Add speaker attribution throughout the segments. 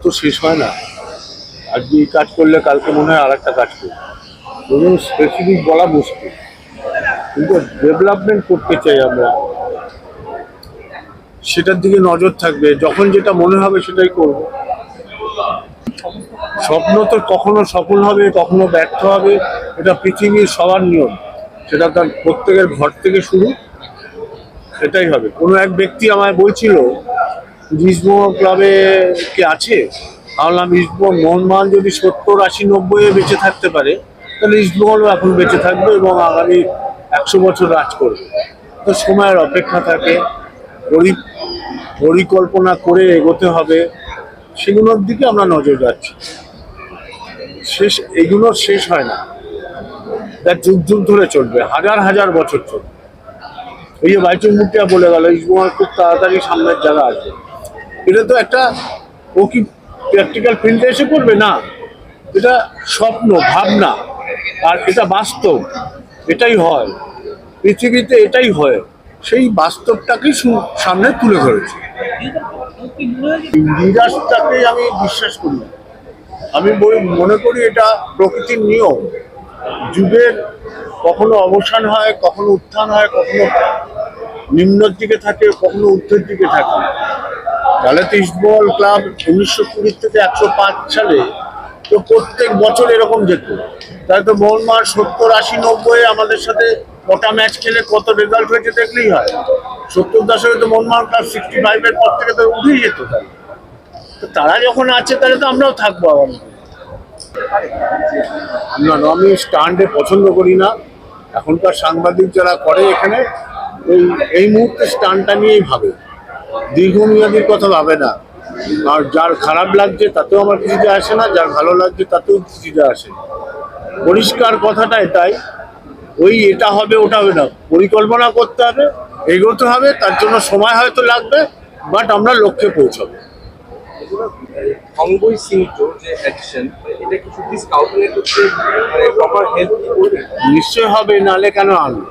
Speaker 1: তো শেষ হয় না। আজকে এই কাজ করলে কালকে মনে হয় আর একটা কাজ করবে, এবং স্পেসিফিক বলা মুশকিল। কিন্তু ডেভেলপমেন্ট করতে চাই আমরা, সেটার দিকে নজর থাকবে। যখন যেটা মনে হবে সেটাই করব। স্বপ্ন তো কখনো সফল হবে, কখনো ব্যর্থ হবে, এটা পৃথিবীর সবার নিয়ম। সেটা তার প্রত্যেকের ঘর থেকে শুরু, সেটাই হবে। কোনো এক ব্যক্তি আমায় বলছিল ইস্টবেঙ্গল ক্লাবে কে আছে, ভাবলাম ইস্টবেঙ্গল মোহনবাগান যদি 70, 80, 90-এ বেঁচে থাকতে পারে, তাহলে ইস্টবেঙ্গলও এখন বেঁচে থাকবে এবং আগামী 100 বছর রাজ করবে। তো সময়ের অপেক্ষা থাকে, পরিকল্পনা করে এগোতে হবে, সেগুলোর দিকে আমরা নজর রাখছি। এগুলোর শেষ হয় না, তার যুগ যুগ ধরে চলবে, হাজার হাজার বছর চলবে। এই যে বাইচুং ভুটিয়া বলে গেল ইস্টবেঙ্গল খুব তাড়াতাড়ি সামনের জায়গা আসবে, এটা তো একটা, ও কি প্র্যাকটিক্যাল ফিল্ডে এসে করবে না, এটা স্বপ্ন, ভাবনা, আর এটা বাস্তব। এটাই হয় পৃথিবীতে, এটাই হয়। সেই বাস্তবটাকেই সামনে তুলে ধরেছে। নিরাশটাকে আমি বিশ্বাস করি না। আমি মনে করি এটা প্রকৃতির নিয়ম। যুগের কখনো অবসান হয়, কখনো উত্থান হয়, কখনো নিম্নের দিকে থাকে, কখনো ঊর্ধ্বের দিকে থাকে। তাহলে তো ইস্টবেঙ্গল ক্লাব 1920 থেকে 105 সালে তো প্রত্যেক বছর এরকম যেত। তাহলে তো মোহনবাগান 70, 80, 90-এ আমাদের সাথে কটা ম্যাচ খেলে কত রেজাল্ট হয়েছে দেখলেই হয়। 70 দশকে তো মোহনবাগান ক্লাব 65-এর পর থেকে তো উঠেই যেত। তো তারা যখন আছে তাহলে তো আমরাও থাকবো। না, আমি স্টান্টে পছন্দ করি না। এখনকার সাংবাদিক যারা করে এখানে, এই মুহূর্তে স্টান্টটা নিয়েই ভাবে, দীর্ঘমেয়াদীর কথা ভাবে না। আর যার খারাপ লাগছে তাতেও আমার কিছু যায় আসে না, যার ভালো লাগছে তাতেও কিছু যায় আসে না। পরিষ্কার কথাটা এটাই, এটা হবে ওটা হবে না, পরিকল্পনা করতে হবে, এগোতে হবে। তার জন্য সময় হয়তো লাগবে, বাট আমরা লক্ষ্যে পৌঁছাবো।
Speaker 2: অঙ্গই সিংটো যে অ্যাকশন, এটা কি সত্যি স্কাউটিং এর ক্ষেত্রে মানে প্রপার হেল্প করবে?
Speaker 1: নিশ্চয় হবে, নালে কেন আনবে?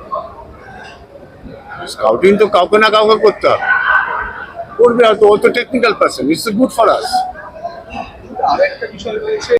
Speaker 1: স্কাউটিং তো কাউকে না কাউকে করতে হবে, করবে হয়তো। ও তো technical person, it's good for us.
Speaker 2: আরেকটা বিষয় রয়েছে,